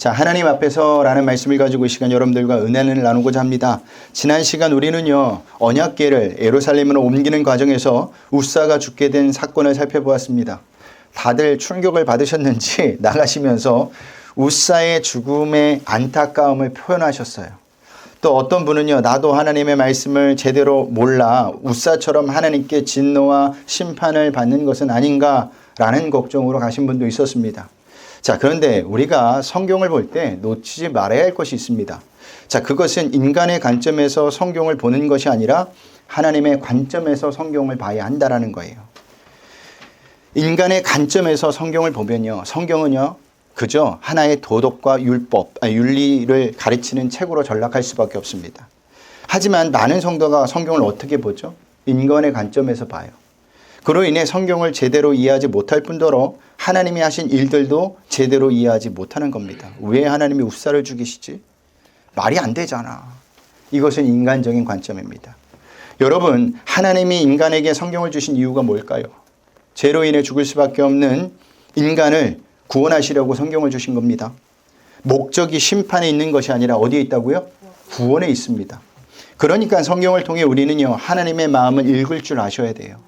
자, 하나님 앞에서라는 말씀을 가지고 이 시간 여러분들과 은혜를 나누고자 합니다. 지난 시간 우리는요, 언약궤를 예루살렘으로 옮기는 과정에서 우사가 죽게 된 사건을 살펴보았습니다. 다들 충격을 받으셨는지 나가시면서 우사의 죽음의 안타까움을 표현하셨어요. 또 어떤 분은요, 나도 하나님의 말씀을 제대로 몰라 우사처럼 하나님께 진노와 심판을 받는 것은 아닌가라는 걱정으로 가신 분도 있었습니다. 자, 그런데 우리가 성경을 볼 때 놓치지 말아야 할 것이 있습니다. 자, 그것은 인간의 관점에서 성경을 보는 것이 아니라 하나님의 관점에서 성경을 봐야 한다는 거예요. 인간의 관점에서 성경을 보면요, 성경은요, 그저 하나의 도덕과 윤리를 가르치는 책으로 전락할 수밖에 없습니다. 하지만 많은 성도가 성경을 어떻게 보죠? 인간의 관점에서 봐요. 그로 인해 성경을 제대로 이해하지 못할 뿐더러 하나님이 하신 일들도 제대로 이해하지 못하는 겁니다. 왜 하나님이 우사를 죽이시지? 말이 안 되잖아. 이것은 인간적인 관점입니다. 여러분, 하나님이 인간에게 성경을 주신 이유가 뭘까요? 죄로 인해 죽을 수밖에 없는 인간을 구원하시려고 성경을 주신 겁니다. 목적이 심판에 있는 것이 아니라 어디에 있다고요? 구원에 있습니다. 그러니까 성경을 통해 우리는요, 하나님의 마음을 읽을 줄 아셔야 돼요.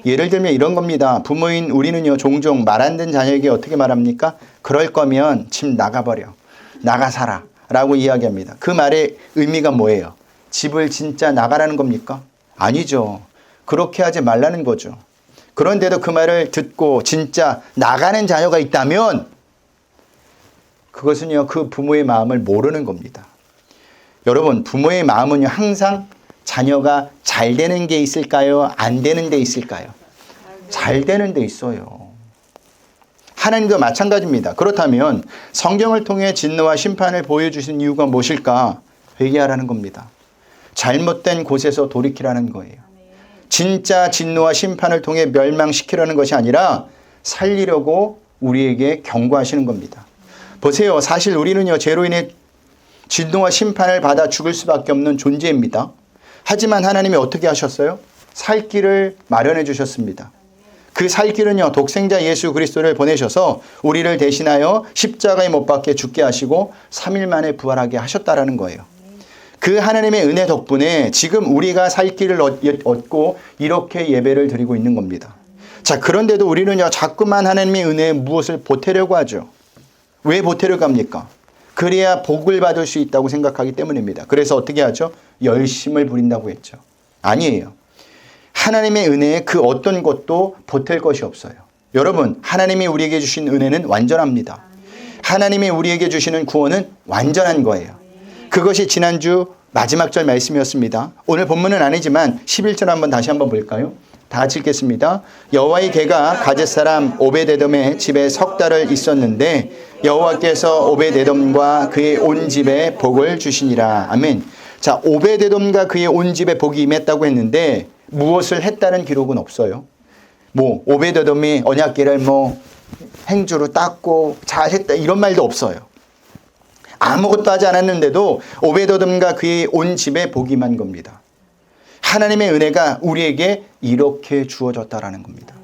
예를 들면 이런 겁니다. 부모인 우리는요, 종종 말 안 듣는 자녀에게 어떻게 말합니까? 그럴 거면 집 나가버려. 나가 살아. 라고 이야기합니다. 그 말의 의미가 뭐예요? 집을 진짜 나가라는 겁니까? 아니죠. 그렇게 하지 말라는 거죠. 그런데도 그 말을 듣고 진짜 나가는 자녀가 있다면 그것은요, 그 부모의 마음을 모르는 겁니다. 여러분, 부모의 마음은요, 항상 자녀가 잘 되는 게 있을까요? 안 되는 데 있을까요? 잘 되는 데 있어요. 하나님도 마찬가지입니다. 그렇다면 성경을 통해 진노와 심판을 보여주신 이유가 무엇일까? 회개하라는 겁니다. 잘못된 곳에서 돌이키라는 거예요. 진짜 진노와 심판을 통해 멸망시키려는 것이 아니라 살리려고 우리에게 경고하시는 겁니다. 보세요. 사실 우리는요, 죄로 인해 진노와 심판을 받아 죽을 수밖에 없는 존재입니다. 하지만 하나님이 어떻게 하셨어요? 살 길을 마련해 주셨습니다. 그 살 길은요, 독생자 예수 그리스도를 보내셔서 우리를 대신하여 십자가에 못 박혀 죽게 하시고 3일 만에 부활하게 하셨다라는 거예요. 그 하나님의 은혜 덕분에 지금 우리가 살 길을 얻고 이렇게 예배를 드리고 있는 겁니다. 자, 그런데도 우리는요, 자꾸만 하나님의 은혜에 무엇을 보태려고 하죠. 왜 보태려고 합니까? 그래야 복을 받을 수 있다고 생각하기 때문입니다. 그래서 어떻게 하죠? 열심을 부린다고 했죠. 아니에요. 하나님의 은혜에 그 어떤 것도 보탤 것이 없어요. 여러분, 하나님이 우리에게 주신 은혜는 완전합니다. 하나님이 우리에게 주시는 구원은 완전한 거예요. 그것이 지난주 마지막 절 말씀이었습니다. 오늘 본문은 아니지만 11절 한번 다시 한번 볼까요? 다 같이 읽겠습니다. 여호와의 개가 가젯 사람 오베데돔의 집에 석 달을 있었는데 여호와께서 오베데돔과 그의 온 집에 복을 주시니라. 아멘. 자, 오베데돔과 그의 온 집에 복이 임했다고 했는데 무엇을 했다는 기록은 없어요. 오베데돔이 언약궤를 행주로 닦고 잘했다 이런 말도 없어요. 아무것도 하지 않았는데도 오베데돔과 그의 온 집에 복이 임한 겁니다. 하나님의 은혜가 우리에게 이렇게 주어졌다라는 겁니다.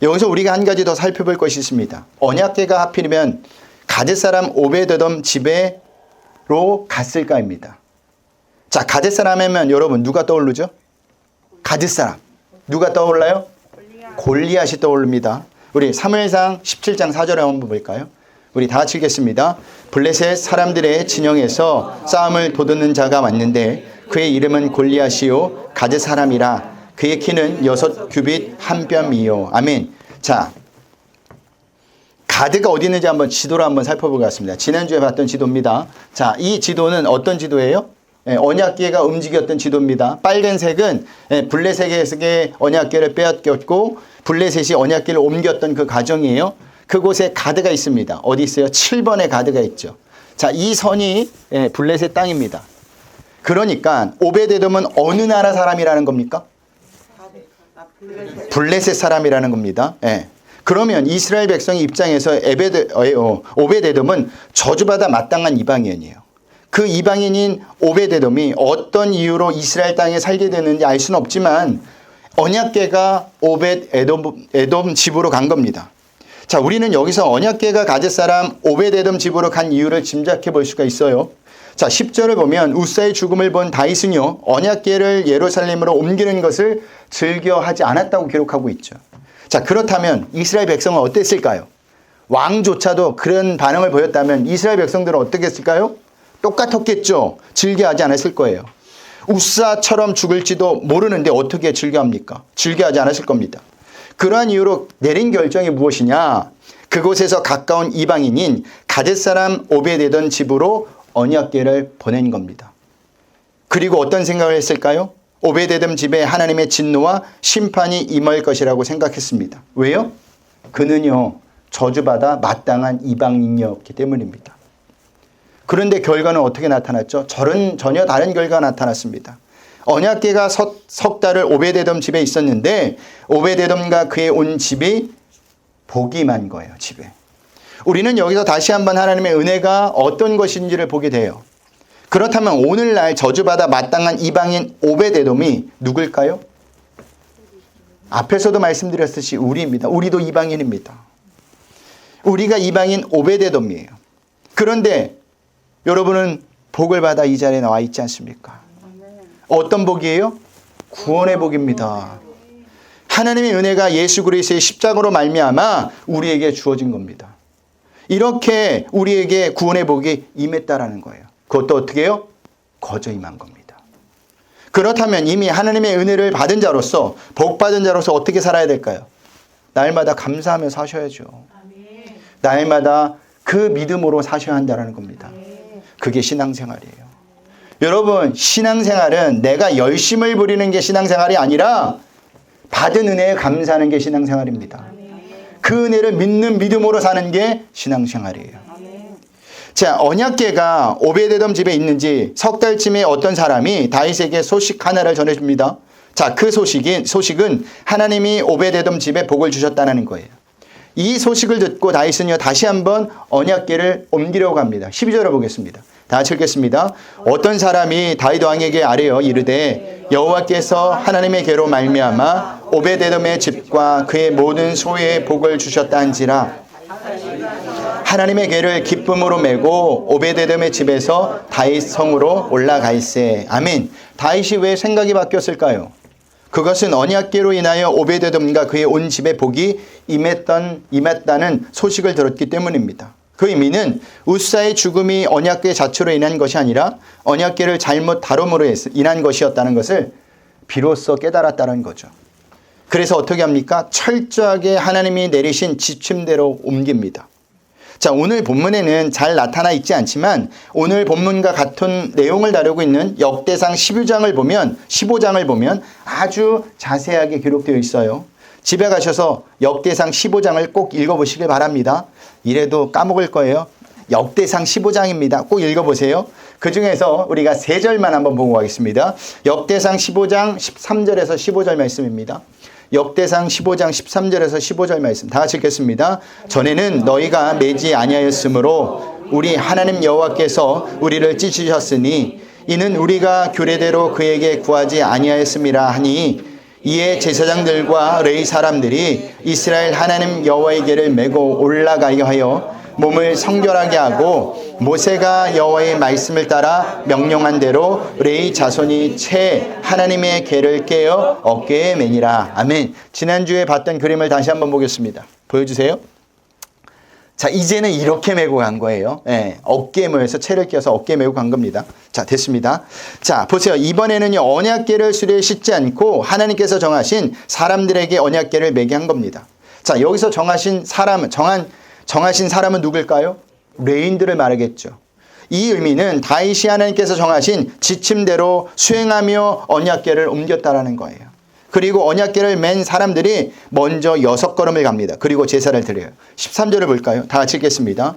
여기서 우리가 한 가지 더 살펴볼 것이 있습니다. 언약궤가 하필이면 가젯 사람 오베데돔 집에로 갔을까입니다. 자, 가젯 사람 하면 여러분 누가 떠오르죠? 가젯 사람. 누가 떠올라요? 골리앗이 떠오릅니다. 우리 사무엘상 17장 4절에 한번 볼까요? 우리 다 같이 읽겠습니다. 블레셋 사람들의 진영에서 싸움을 돋우는 자가 왔는데 그의 이름은 골리앗이요 가젯 사람이라. 그의 키는 6규빗 한 뼘이요. 아멘. 자, 가드가 어디 있는지 한번 지도로 한번 살펴보겠습니다. 지난주에 봤던 지도입니다. 자, 이 지도는 어떤 지도예요? 언약궤가 움직였던 지도입니다. 빨간색은 블레셋에게 언약궤를 빼앗겼고 블레셋이 언약궤를 옮겼던 그 과정이에요. 그곳에 가드가 있습니다. 어디 있어요? 7번의 가드가 있죠. 자, 이 선이 블레셋 땅입니다. 그러니까 오베데돔은 어느 나라 사람이라는 겁니까? 블레셋 사람이라는 겁니다. 그러면 이스라엘 백성 입장에서 오베데돔은 저주받아 마땅한 이방인이에요. 그 이방인인 오베데돔이 어떤 이유로 이스라엘 땅에 살게 되는지 알 수는 없지만 언약궤가 오벳에돔 집으로 간 겁니다. 자, 우리는 여기서 언약궤가 가젯 사람 오베데돔 집으로 간 이유를 짐작해 볼 수가 있어요. 자, 10절을 보면 우사의 죽음을 본 다윗은요, 언약궤를 예루살렘으로 옮기는 것을 즐겨하지 않았다고 기록하고 있죠. 자, 그렇다면 이스라엘 백성은 어땠을까요? 왕조차도 그런 반응을 보였다면 이스라엘 백성들은 어떻게 했을까요? 똑같았겠죠. 즐겨하지 않았을 거예요. 우사처럼 죽을지도 모르는데 어떻게 즐겨합니까? 즐겨하지 않았을 겁니다. 그러한 이유로 내린 결정이 무엇이냐? 그곳에서 가까운 이방인인 가젯 사람 오베데돔 집으로 언약궤를 보낸 겁니다. 그리고 어떤 생각을 했을까요? 오베데돔 집에 하나님의 진노와 심판이 임할 것이라고 생각했습니다. 왜요? 그는요, 저주받아 마땅한 이방인이었기 때문입니다. 그런데 결과는 어떻게 나타났죠? 전혀 다른 결과가 나타났습니다. 언약궤가 석 달을 오베데돔 집에 있었는데 오베데돔과 그의 온 집이 복이 임한 거예요. 집에. 우리는 여기서 다시 한번 하나님의 은혜가 어떤 것인지를 보게 돼요. 그렇다면 오늘날 저주받아 마땅한 이방인 오베데돔이 누굴까요? 앞에서도 말씀드렸듯이 우리입니다. 우리도 이방인입니다. 우리가 이방인 오베데돔이에요. 그런데 여러분은 복을 받아 이 자리에 나와 있지 않습니까? 어떤 복이에요? 구원의 복입니다. 하나님의 은혜가 예수 그리스도의 십자가로 말미암아 우리에게 주어진 겁니다. 이렇게 우리에게 구원의 복이 임했다라는 거예요. 그것도 어떻게 해요? 거저 임한 겁니다. 그렇다면 이미 하나님의 은혜를 받은 자로서, 복 받은 자로서 어떻게 살아야 될까요? 날마다 감사하며 사셔야죠. 날마다 그 믿음으로 사셔야 한다는 겁니다. 그게 신앙생활이에요. 여러분, 신앙생활은 내가 열심을 부리는 게 신앙생활이 아니라 받은 은혜에 감사하는 게 신앙생활입니다. 그 은혜를 믿는 믿음으로 사는 게 신앙생활이에요. 자, 언약궤가 오베데돔 집에 있는지 석 달쯤에 어떤 사람이 다윗에게 소식 하나를 전해줍니다. 자, 그 소식은 하나님이 오베데돔 집에 복을 주셨다는 거예요. 이 소식을 듣고 다윗은요, 다시 한번 언약궤를 옮기려고 합니다. 12절을 보겠습니다. 다 같이 읽겠습니다. 어떤 사람이 다윗 왕에게 아뢰어 이르되 여호와께서 하나님의 궤로 말미암아 오베데돔의 집과 그의 모든 소유에 복을 주셨다 한지라. 하나님의 궤를 기쁨으로 메고 오베데돔의 집에서 다윗 성으로 올라갈세. 아멘. 다윗이 왜 생각이 바뀌었을까요? 그것은 언약궤로 인하여 오베데돔과 그의 온 집에 복이 임했다는 소식을 들었기 때문입니다. 그 의미는 우사의 죽음이 언약궤 자체로 인한 것이 아니라 언약궤를 잘못 다룸으로 인한 것이었다는 것을 비로소 깨달았다는 거죠. 그래서 어떻게 합니까? 철저하게 하나님이 내리신 지침대로 옮깁니다. 자, 오늘 본문에는 잘 나타나 있지 않지만 오늘 본문과 같은 내용을 다루고 있는 역대상 15장을 보면 아주 자세하게 기록되어 있어요. 집에 가셔서 역대상 15장을 꼭 읽어보시길 바랍니다. 이래도 까먹을 거예요. 역대상 15장입니다. 꼭 읽어보세요. 그 중에서 우리가 3절만 한번 보고 가겠습니다. 역대상 15장 13절에서 15절 말씀입니다. 역대상 15장 13절에서 15절 말씀 다 같이 읽겠습니다. 전에는 너희가 매지 아니하였으므로 우리 하나님 여호와께서 우리를 찢으셨으니 이는 우리가 규례대로 그에게 구하지 아니하였음이라 하니 이에 제사장들과 레위 사람들이 이스라엘 하나님 여호와의 궤를 메고 올라가게 하여 몸을 성결하게 하고 모세가 여호와의 말씀을 따라 명령한 대로 레위 자손이 채 하나님의 궤를 깨어 어깨에 매니라. 아멘. 지난주에 봤던 그림을 다시 한번 보겠습니다. 보여주세요. 자, 이제는 이렇게 메고 간 거예요. 예, 어깨에 모여서 채를 끼워서 어깨에 메고 간 겁니다. 자, 됐습니다. 자, 보세요. 이번에는요, 언약궤를 수레에 싣지 않고 하나님께서 정하신 사람들에게 언약궤를 매게 한 겁니다. 자, 여기서 정하신 사람은 누굴까요? 레위인들을 말하겠죠. 이 의미는 다윗이 하나님께서 정하신 지침대로 수행하며 언약궤를 옮겼다라는 거예요. 그리고 언약궤를 맨 사람들이 먼저 6걸음을 갑니다. 그리고 제사를 드려요. 13절을 볼까요? 다 같이 읽겠습니다.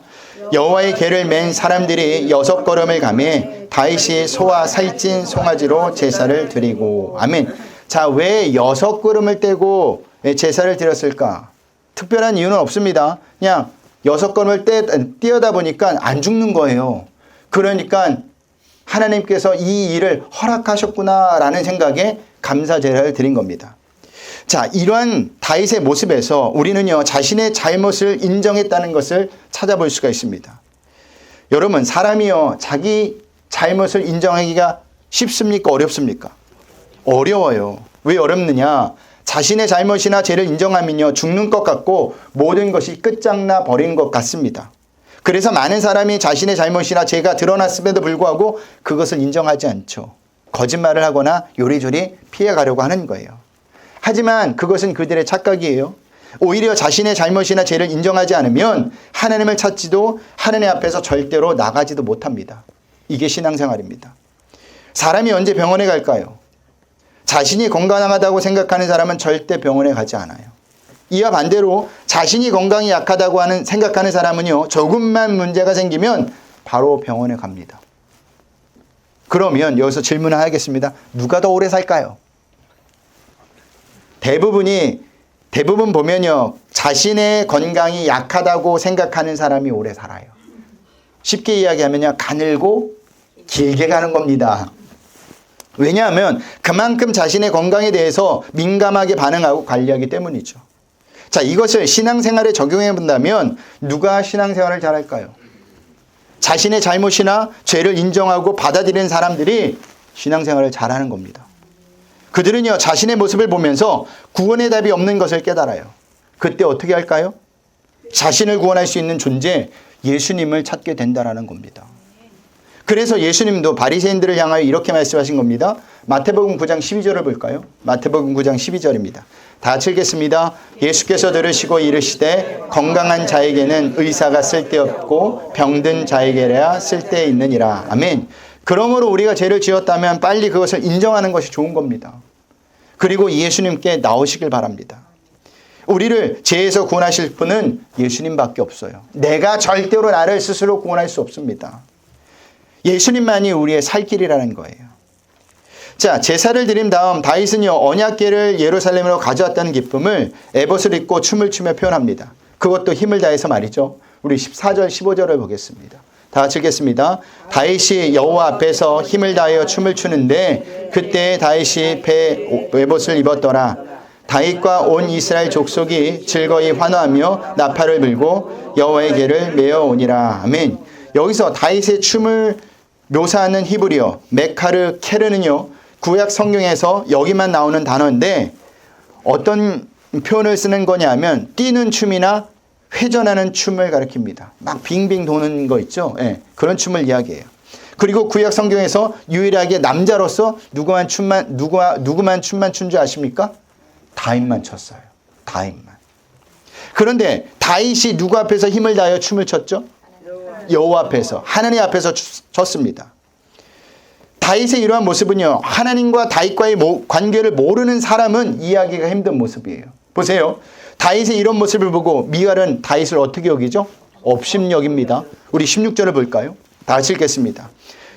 여호와의 궤를 맨 사람들이 6걸음을 가매 다윗이 소와 살찐 송아지로 제사를 드리고. 아멘. 자, 왜 6걸음을 떼고 제사를 드렸을까? 특별한 이유는 없습니다. 그냥 6걸음을 띄어다 보니까 안 죽는 거예요. 그러니까 하나님께서 이 일을 허락하셨구나라는 생각에 감사 제사를 드린 겁니다. 자, 이러한 다윗의 모습에서 우리는요, 자신의 잘못을 인정했다는 것을 찾아볼 수가 있습니다. 여러분, 사람이요, 자기 잘못을 인정하기가 쉽습니까? 어렵습니까? 어려워요. 왜 어렵느냐? 자신의 잘못이나 죄를 인정하면요, 죽는 것 같고 모든 것이 끝장나 버린 것 같습니다. 그래서 많은 사람이 자신의 잘못이나 죄가 드러났음에도 불구하고 그것을 인정하지 않죠. 거짓말을 하거나 요리조리 피해가려고 하는 거예요. 하지만 그것은 그들의 착각이에요. 오히려 자신의 잘못이나 죄를 인정하지 않으면 하나님을 찾지도 하나님 앞에서 절대로 나가지도 못합니다. 이게 신앙생활입니다. 사람이 언제 병원에 갈까요? 자신이 건강하다고 생각하는 사람은 절대 병원에 가지 않아요. 이와 반대로 자신이 건강이 약하다고 생각하는 사람은요, 조금만 문제가 생기면 바로 병원에 갑니다. 그러면 여기서 질문을 하겠습니다. 누가 더 오래 살까요? 대부분 보면요, 자신의 건강이 약하다고 생각하는 사람이 오래 살아요. 쉽게 이야기하면요, 가늘고 길게 가는 겁니다. 왜냐하면 그만큼 자신의 건강에 대해서 민감하게 반응하고 관리하기 때문이죠. 자, 이것을 신앙생활에 적용해 본다면 누가 신앙생활을 잘할까요? 자신의 잘못이나 죄를 인정하고 받아들이는 사람들이 신앙생활을 잘하는 겁니다. 그들은요, 자신의 모습을 보면서 구원의 답이 없는 것을 깨달아요. 그때 어떻게 할까요? 자신을 구원할 수 있는 존재, 예수님을 찾게 된다는 겁니다. 그래서 예수님도 바리새인들을 향하여 이렇게 말씀하신 겁니다. 마태복음 9장 12절을 볼까요? 마태복음 9장 12절입니다. 다 같이 읽겠습니다. 예수께서 들으시고 이르시되 건강한 자에게는 의사가 쓸데없고 병든 자에게야 쓸데있느니라. 아멘. 그러므로 우리가 죄를 지었다면 빨리 그것을 인정하는 것이 좋은 겁니다. 그리고 예수님께 나오시길 바랍니다. 우리를 죄에서 구원하실 분은 예수님밖에 없어요. 내가 절대로 나를 스스로 구원할 수 없습니다. 예수님만이 우리의 살 길이라는 거예요. 자, 제사를 드린 다음 다윗은요, 언약궤를 예루살렘으로 가져왔다는 기쁨을 에봇을 입고 춤을 추며 표현합니다. 그것도 힘을 다해서 말이죠. 우리 14절 15절을 보겠습니다. 다 같이 읽겠습니다. 다윗이 여호와 앞에서 힘을 다하여 춤을 추는데 그때 다윗이 배에 에봇을 입었더라. 다윗과 온 이스라엘 족속이 즐거이 환호하며 나팔을 불고 여호와의 궤를 메어 오니라. 아멘. 여기서 다윗의 춤을 묘사하는 히브리어 메카르 케르는요, 구약 성경에서 여기만 나오는 단어인데 어떤 표현을 쓰는 거냐면 뛰는 춤이나 회전하는 춤을 가리킵니다. 막 빙빙 도는 거 있죠. 예, 그런 춤을 이야기해요. 그리고 구약 성경에서 유일하게 남자로서 누구만 춤만 춘 줄 아십니까? 다윗만 췄어요. 다윗만. 그런데 다윗이 누구 앞에서 힘을 다하여 춤을 췄죠? 여호와 앞에서, 하나님 앞에서 췄습니다. 다윗의 이러한 모습은요, 하나님과 다윗과의 관계를 모르는 사람은 이해하기가 힘든 모습이에요. 보세요. 다윗의 이런 모습을 보고 미갈은 다윗을 어떻게 여기죠? 업심여깁니다. 우리 16절을 볼까요? 다 같이 읽겠습니다.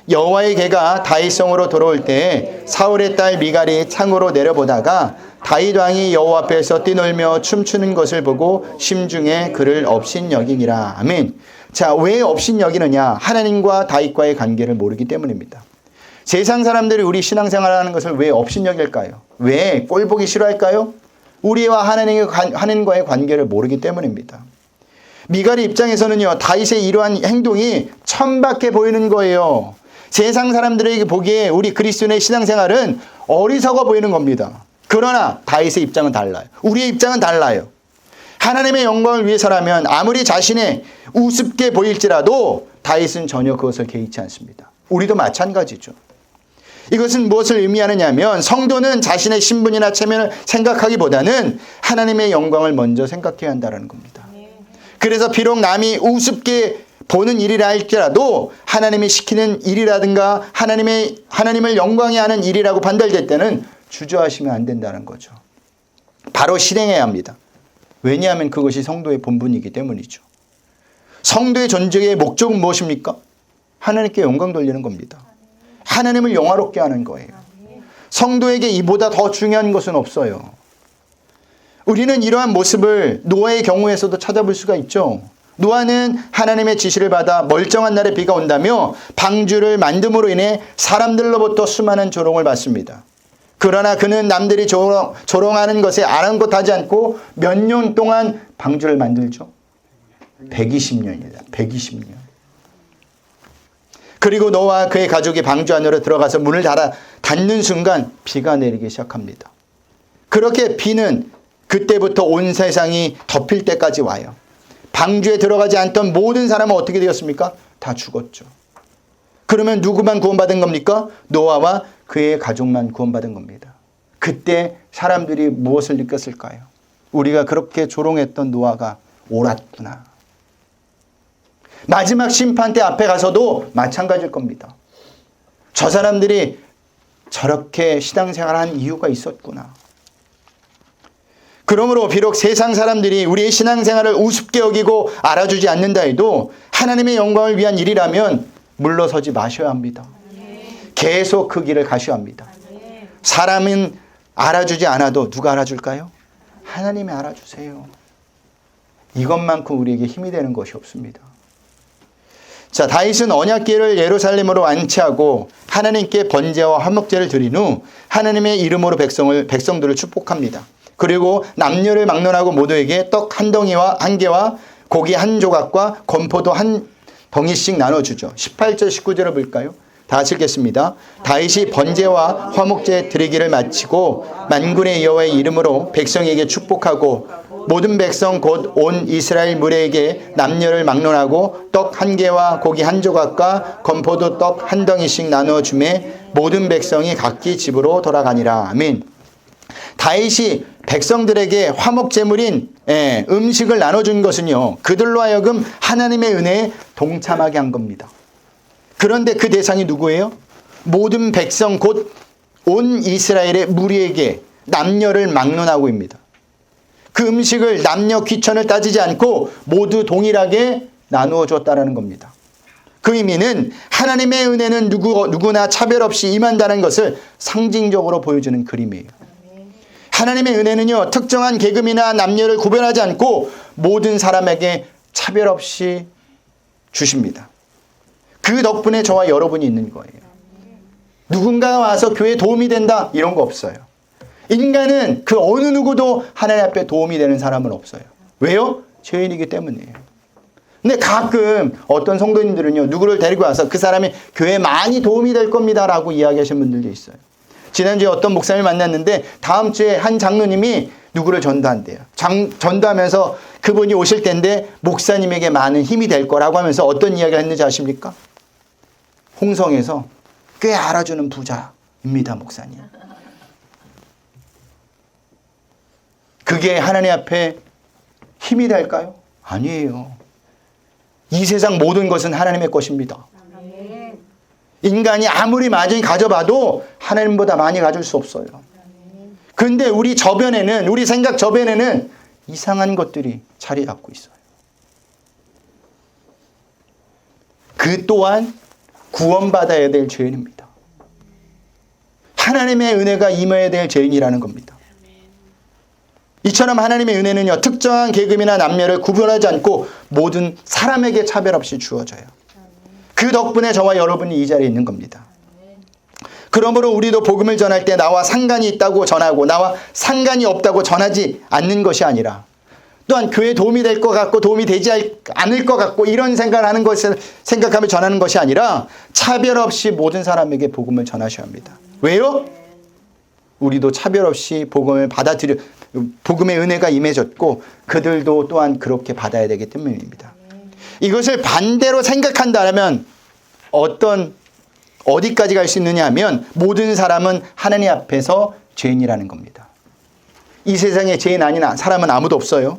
여호와의 궤가 다윗성으로 돌아올 때 사울의 딸 미갈이 창으로 내려보다가 다윗 왕이 여호와 앞에서 뛰놀며 춤추는 것을 보고 심중에 그를 업신여기니라. 아멘. 자, 왜 업신여기느냐? 하나님과 다윗과의 관계를 모르기 때문입니다. 세상 사람들이 우리 신앙생활하는 것을 왜 업신여길까요? 왜 꼴보기 싫어할까요? 우리와 하나님과의 관계를 모르기 때문입니다. 미갈의 입장에서는요, 다윗의 이러한 행동이 천박해 보이는 거예요. 세상 사람들에게 보기에 우리 그리스도인의 신앙생활은 어리석어 보이는 겁니다. 그러나 다윗의 입장은 달라요. 우리의 입장은 달라요. 하나님의 영광을 위해서라면 아무리 자신의 우습게 보일지라도 다윗은 전혀 그것을 개의치 않습니다. 우리도 마찬가지죠. 이것은 무엇을 의미하느냐면 성도는 자신의 신분이나 체면을 생각하기보다는 하나님의 영광을 먼저 생각해야 한다는 겁니다. 그래서 비록 남이 우습게 보는 일이라 할지라도 하나님이 시키는 일이라든가 하나님을 영광히 하는 일이라고 판단될 때는 주저하시면 안 된다는 거죠. 바로 실행해야 합니다. 왜냐하면 그것이 성도의 본분이기 때문이죠. 성도의 존재의 목적은 무엇입니까? 하나님께 영광 돌리는 겁니다. 하나님을 영화롭게 하는 거예요. 성도에게 이보다 더 중요한 것은 없어요. 우리는 이러한 모습을 노아의 경우에서도 찾아볼 수가 있죠. 노아는 하나님의 지시를 받아 멀쩡한 날에 비가 온다며 방주를 만듦으로 인해 사람들로부터 수많은 조롱을 받습니다. 그러나 그는 남들이 조롱하는 것에 아랑곳하지 않고 몇 년 동안 방주를 만들죠? 120년이다. 120년. 그리고 노아와 그의 가족이 방주 안으로 들어가서 문을 닫는 순간 비가 내리기 시작합니다. 그렇게 비는 그때부터 온 세상이 덮일 때까지 와요. 방주에 들어가지 않던 모든 사람은 어떻게 되었습니까? 다 죽었죠. 그러면 누구만 구원받은 겁니까? 노아와 그의 가족만 구원받은 겁니다. 그때 사람들이 무엇을 느꼈을까요? 우리가 그렇게 조롱했던 노아가 옳았구나. 마지막 심판대 앞에 가서도 마찬가지일 겁니다. 저 사람들이 저렇게 신앙생활한 이유가 있었구나. 그러므로 비록 세상 사람들이 우리의 신앙생활을 우습게 여기고 알아주지 않는다 해도 하나님의 영광을 위한 일이라면 물러서지 마셔야 합니다. 계속 그 길을 가셔야 합니다. 사람은 알아주지 않아도 누가 알아줄까요? 하나님이 알아주세요. 이것만큼 우리에게 힘이 되는 것이 없습니다. 자, 다윗은 언약궤를 예루살렘으로 안치하고 하나님께 번제와 화목제를 드린 후 하나님의 이름으로 백성들을 축복합니다. 그리고 남녀를 막론하고 모두에게 떡 한 덩이와 한 개와 고기 한 조각과 건포도 한 덩이씩 나눠주죠. 18절 19절을 볼까요? 다 같이 읽겠습니다. 다윗이 번제와 화목제 드리기를 마치고 만군의 여호와의 이름으로 백성에게 축복하고 모든 백성 곧 온 이스라엘 무리에게 남녀를 막론하고 떡 한 개와 고기 한 조각과 건포도 떡 한 덩이씩 나눠주매 모든 백성이 각기 집으로 돌아가니라. 아멘. 다윗이 백성들에게 화목제물인 음식을 나눠준 것은요, 그들로 하여금 하나님의 은혜에 동참하게 한 겁니다. 그런데 그 대상이 누구예요? 모든 백성 곧 온 이스라엘의 무리에게 남녀를 막론하고입니다. 그 음식을 남녀 귀천을 따지지 않고 모두 동일하게 나누어 줬다라는 겁니다. 그 의미는 하나님의 은혜는 누구나 차별 없이 임한다는 것을 상징적으로 보여주는 그림이에요. 하나님의 은혜는요, 특정한 계급이나 남녀를 구별하지 않고 모든 사람에게 차별 없이 주십니다. 그 덕분에 저와 여러분이 있는 거예요. 누군가가 와서 교회에 도움이 된다 이런 거 없어요. 인간은 그 어느 누구도 하나님 앞에 도움이 되는 사람은 없어요. 왜요? 죄인이기 때문이에요. 근데 가끔 어떤 성도님들은요, 누구를 데리고 와서 그 사람이 교회에 많이 도움이 될 겁니다 라고 이야기하시는 분들도 있어요. 지난주에 어떤 목사님을 만났는데 다음 주에 한 장로님이 누구를 전도한대요. 전도하면서 그분이 오실 텐데 목사님에게 많은 힘이 될 거라고 하면서 어떤 이야기를 했는지 아십니까? 홍성에서 꽤 알아주는 부자입니다, 목사님. 그게 하나님 앞에 힘이 될까요? 아니에요. 이 세상 모든 것은 하나님의 것입니다. 인간이 아무리 많이 가져봐도 하나님보다 많이 가질 수 없어요. 그런데 우리 저변에는, 우리 생각 저변에는 이상한 것들이 자리 잡고 있어요. 그 또한 구원받아야 될 죄인입니다. 하나님의 은혜가 임해야 될 죄인이라는 겁니다. 이처럼 하나님의 은혜는요, 특정한 계급이나 남녀를 구분하지 않고 모든 사람에게 차별 없이 주어져요. 그 덕분에 저와 여러분이 이 자리에 있는 겁니다. 그러므로 우리도 복음을 전할 때 나와 상관이 있다고 전하고 나와 상관이 없다고 전하지 않는 것이 아니라, 또한 교회에 도움이 될 것 같고 도움이 되지 않을 것 같고 이런 생각을 하는 것을 생각하며 전하는 것이 아니라 차별 없이 모든 사람에게 복음을 전하셔야 합니다. 왜요? 우리도 차별 없이 복음을 복음의 은혜가 임해졌고 그들도 또한 그렇게 받아야 되기 때문입니다. 이것을 반대로 생각한다면 어디까지 갈 수 있느냐 하면 모든 사람은 하나님 앞에서 죄인이라는 겁니다. 이 세상에 죄인 아닌 사람은 아무도 없어요.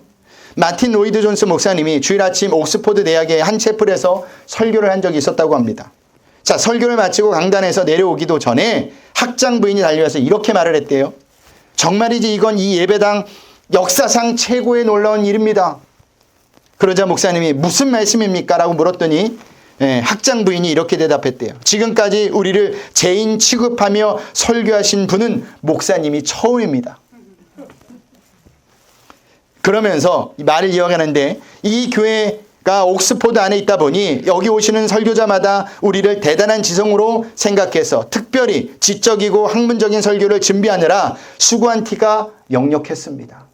마틴 로이드 존스 목사님이 주일 아침 옥스포드 대학의 한 채플에서 설교를 한 적이 있었다고 합니다. 자, 설교를 마치고 강단에서 내려오기도 전에 학장 부인이 달려와서 이렇게 말을 했대요. 정말이지 이건 이 예배당 역사상 최고의 놀라운 일입니다. 그러자 목사님이 무슨 말씀입니까? 라고 물었더니 학장 부인이 이렇게 대답했대요. 지금까지 우리를 죄인 취급하며 설교하신 분은 목사님이 처음입니다. 그러면서 말을 이어가는데 이 교회 옥스포드 안에 있다 보니 여기 오시는 설교자마다 우리를 대단한 지성으로 생각해서 특별히 지적이고 학문적인 설교를 준비하느라 수고한 티가 역력했습니다.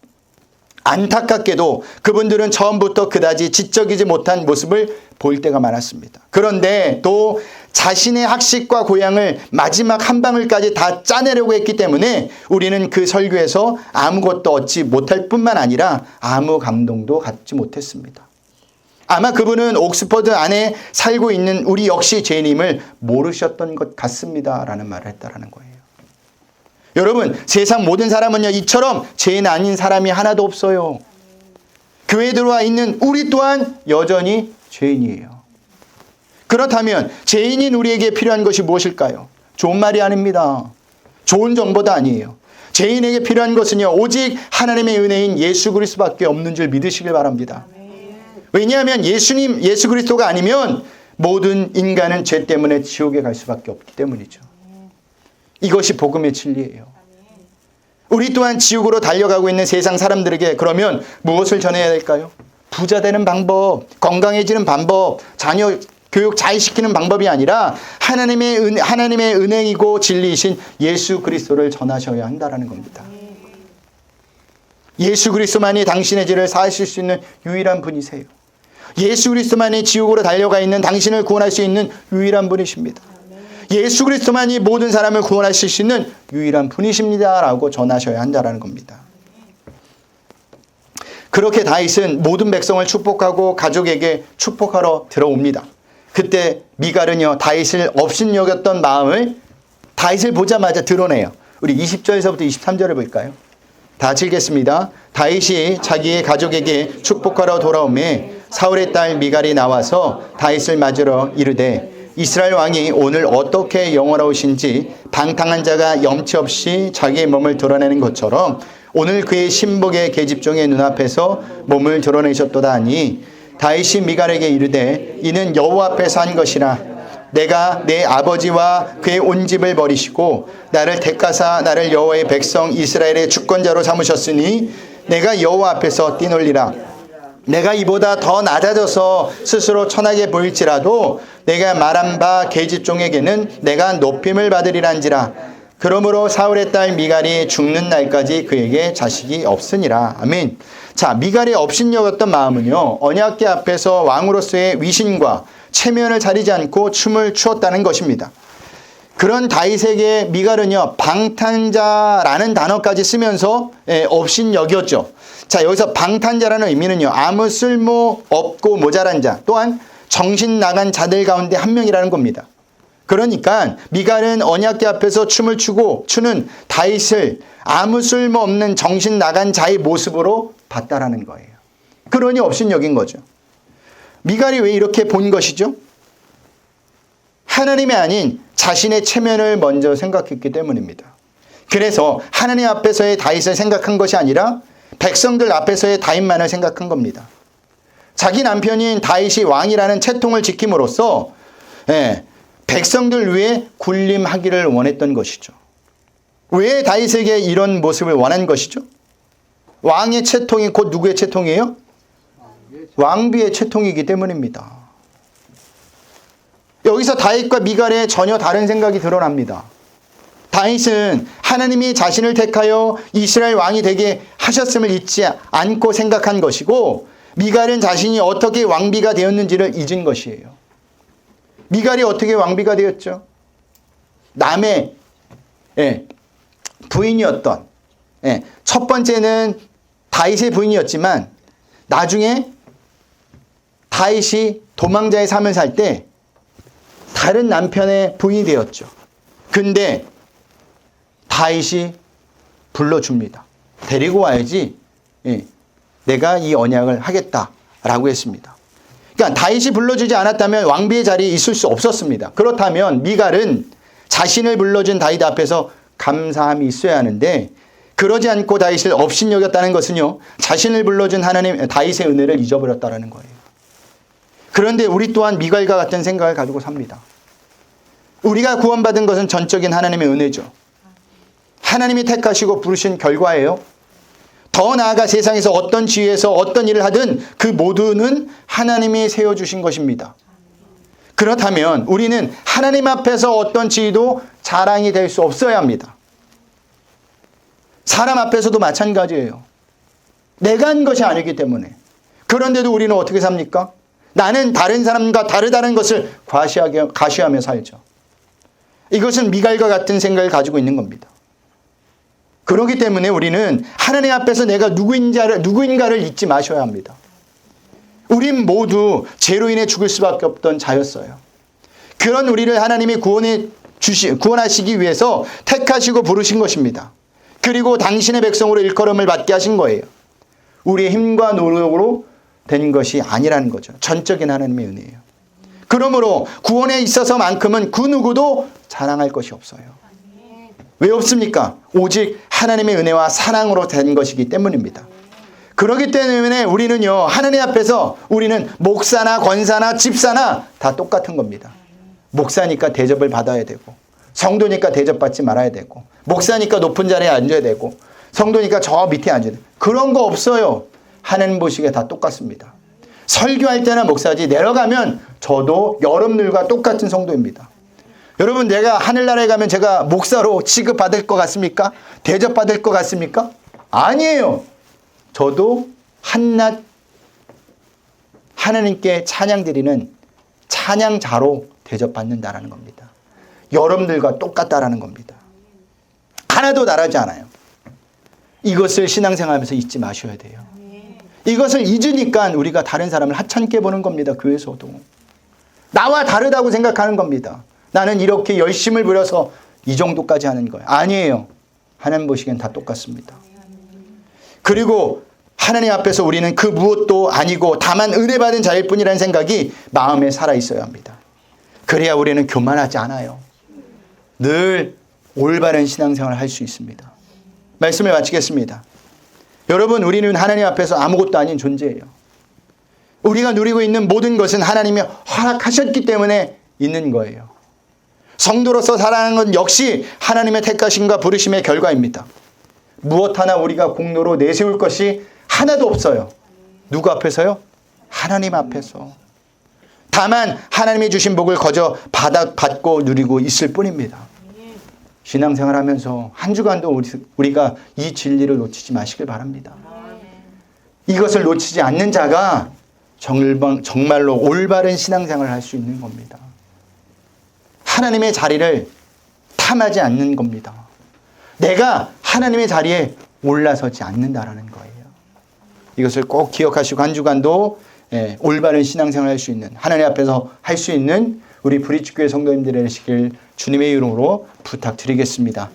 안타깝게도 그분들은 처음부터 그다지 지적이지 못한 모습을 볼 때가 많았습니다. 그런데 또 자신의 학식과 고향을 마지막 한 방울까지 다 짜내려고 했기 때문에 우리는 그 설교에서 아무것도 얻지 못할 뿐만 아니라 아무 감동도 갖지 못했습니다. 아마 그분은 옥스퍼드 안에 살고 있는 우리 역시 죄인임을 모르셨던 것 같습니다 라는 말을 했다라는 거예요. 여러분, 세상 모든 사람은요 이처럼 죄인 아닌 사람이 하나도 없어요. 교회에 들어와 있는 우리 또한 여전히 죄인이에요. 그렇다면 죄인인 우리에게 필요한 것이 무엇일까요? 좋은 말이 아닙니다. 좋은 정보도 아니에요. 죄인에게 필요한 것은요 오직 하나님의 은혜인 예수 그리스도밖에 없는 줄 믿으시길 바랍니다. 왜냐하면 예수 그리스도가 아니면 모든 인간은 죄 때문에 지옥에 갈 수밖에 없기 때문이죠. 이것이 복음의 진리예요. 우리 또한 지옥으로 달려가고 있는 세상 사람들에게 그러면 무엇을 전해야 될까요? 부자 되는 방법, 건강해지는 방법, 자녀 교육 잘 시키는 방법이 아니라 하나님의 은행이고 진리이신 예수 그리스도를 전하셔야 한다는 겁니다. 예수 그리스도만이 당신의 죄를 사하실 수 있는 유일한 분이세요. 예수 그리스도만이 지옥으로 달려가 있는 당신을 구원할 수 있는 유일한 분이십니다. 예수 그리스도만이 모든 사람을 구원하실 수 있는 유일한 분이십니다 라고 전하셔야 한다는 겁니다. 그렇게 다윗은 모든 백성을 축복하고 가족에게 축복하러 들어옵니다. 그때 미갈은요 다윗을 업신여겼던 마음을 다윗을 보자마자 드러내요. 우리 20절에서부터 23절을 볼까요? 다 같이 읽겠습니다. 다윗이 자기의 가족에게 축복하러 돌아오매 사울의 딸 미갈이 나와서 다윗을 맞으러 이르되 이스라엘 왕이 오늘 어떻게 영원하오신지 방탕한 자가 염치 없이 자기의 몸을 드러내는 것처럼 오늘 그의 신복의 계집종의 눈앞에서 몸을 드러내셨도다 하니 다윗이 미갈에게 이르되 이는 여호와 앞에서 한 것이라 내가 내 아버지와 그의 온 집을 버리시고 나를 택하사 나를 여호와의 백성 이스라엘의 주권자로 삼으셨으니 내가 여호와 앞에서 뛰놀리라. 내가 이보다 더 낮아져서 스스로 천하게 보일지라도 내가 말한 바 계집종에게는 내가 높임을 받으리란지라. 그러므로 사울의 딸 미갈이 죽는 날까지 그에게 자식이 없으니라. 아멘. 자, 미갈의 업신여겼던 마음은요 언약궤 앞에서 왕으로서의 위신과 체면을 차리지 않고 춤을 추었다는 것입니다. 그런 다윗에게 미갈은요 방탄자라는 단어까지 쓰면서 업신여겼죠. 자, 여기서 방탄자라는 의미는요 아무 쓸모 없고 모자란 자 또한 정신 나간 자들 가운데 한 명이라는 겁니다. 그러니까 미갈은 언약궤 앞에서 춤을 추는 다윗을 아무 쓸모 없는 정신 나간 자의 모습으로 봤다라는 거예요. 그러니 업신여긴 거죠. 미갈이 왜 이렇게 본 것이죠? 하나님이 아닌 자신의 체면을 먼저 생각했기 때문입니다. 그래서 하나님 앞에서의 다윗을 생각한 것이 아니라 백성들 앞에서의 다윗만을 생각한 겁니다. 자기 남편인 다윗이 왕이라는 채통을 지킴으로써 백성들 위해 군림하기를 원했던 것이죠. 왜 다윗에게 이런 모습을 원한 것이죠? 왕의 채통이 곧 누구의 채통이에요? 왕비의 채통이기 때문입니다. 여기서 다윗과 미갈의 전혀 다른 생각이 드러납니다. 다윗은 하나님이 자신을 택하여 이스라엘 왕이 되게 하셨음을 잊지 않고 생각한 것이고 미갈은 자신이 어떻게 왕비가 되었는지를 잊은 것이에요. 미갈이 어떻게 왕비가 되었죠? 남의 부인이었던 첫 번째는 다윗의 부인이었지만 나중에 다윗이 도망자의 삶을 살 때 다른 남편의 부인이 되었죠. 근데 다윗이 불러줍니다. 데리고 와야지 내가 이 언약을 하겠다라고 했습니다. 그러니까 다윗이 불러주지 않았다면 왕비의 자리에 있을 수 없었습니다. 그렇다면 미갈은 자신을 불러준 다윗 앞에서 감사함이 있어야 하는데 그러지 않고 다윗을 업신여겼다는 것은요 자신을 불러준 하나님 다윗의 은혜를 잊어버렸다는 거예요. 그런데 우리 또한 미갈과 같은 생각을 가지고 삽니다. 우리가 구원받은 것은 전적인 하나님의 은혜죠. 하나님이 택하시고 부르신 결과예요. 더 나아가 세상에서 어떤 지위에서 어떤 일을 하든 그 모두는 하나님이 세워주신 것입니다. 그렇다면 우리는 하나님 앞에서 어떤 지위도 자랑이 될 수 없어야 합니다. 사람 앞에서도 마찬가지예요. 내가 한 것이 아니기 때문에. 그런데도 우리는 어떻게 삽니까? 나는 다른 사람과 다르다는 것을 과시하며 살죠. 이것은 미갈과 같은 생각을 가지고 있는 겁니다. 그렇기 때문에 우리는 하나님 앞에서 내가 누구인가를 잊지 마셔야 합니다. 우린 모두 죄로 인해 죽을 수밖에 없던 자였어요. 그런 우리를 하나님이 구원하시기 위해서 택하시고 부르신 것입니다. 그리고 당신의 백성으로 일컬음을 받게 하신 거예요. 우리의 힘과 노력으로 된 것이 아니라는 거죠. 전적인 하나님의 은혜예요. 그러므로 구원에 있어서만큼은 그 누구도 자랑할 것이 없어요. 왜 없습니까? 오직 하나님의 은혜와 사랑으로 된 것이기 때문입니다. 그렇기 때문에 우리는요, 하나님 앞에서 우리는 목사나 권사나 집사나 다 똑같은 겁니다. 목사니까 대접을 받아야 되고, 성도니까 대접받지 말아야 되고, 목사니까 높은 자리에 앉아야 되고, 성도니까 저 밑에 앉아야 되고, 그런 거 없어요. 하나님 보시기에 다 똑같습니다. 설교할 때나 목사지 내려가면 저도 여러분들과 똑같은 성도입니다. 여러분, 내가 하늘나라에 가면 제가 목사로 취급받을 것 같습니까? 대접받을 것 같습니까? 아니에요. 저도 한낱 하나님께 찬양드리는 찬양자로 대접받는다라는 겁니다. 여러분들과 똑같다라는 겁니다. 하나도 다르지 않아요. 이것을 신앙생활하면서 잊지 마셔야 돼요. 이것을 잊으니까 우리가 다른 사람을 하찮게 보는 겁니다. 교회에서도. 나와 다르다고 생각하는 겁니다. 나는 이렇게 열심을 부려서 이 정도까지 하는 거예요. 아니에요. 하나님 보시기엔 다 똑같습니다. 그리고 하나님 앞에서 우리는 그 무엇도 아니고 다만 은혜 받은 자일 뿐이라는 생각이 마음에 살아 있어야 합니다. 그래야 우리는 교만하지 않아요. 늘 올바른 신앙생활을 할 수 있습니다. 말씀을 마치겠습니다. 여러분, 우리는 하나님 앞에서 아무것도 아닌 존재예요. 우리가 누리고 있는 모든 것은 하나님이 허락하셨기 때문에 있는 거예요. 성도로서 살아가는 건 역시 하나님의 택하심과 부르심의 결과입니다. 무엇 하나 우리가 공로로 내세울 것이 하나도 없어요. 누구 앞에서요? 하나님 앞에서. 다만 하나님이 주신 복을 거저 받고 누리고 있을 뿐입니다. 신앙생활하면서 한 주간도 우리가 이 진리를 놓치지 마시길 바랍니다. 이것을 놓치지 않는 자가 정말로 올바른 신앙생활을 할 수 있는 겁니다. 하나님의 자리를 탐하지 않는 겁니다. 내가 하나님의 자리에 올라서지 않는다라는 거예요. 이것을 꼭 기억하시고 한 주간도 올바른 신앙생활을 할 수 있는, 하나님 앞에서 할 수 있는 우리 브릿지교회 성도님들이 되시길 주님의 이름으로 부탁드리겠습니다.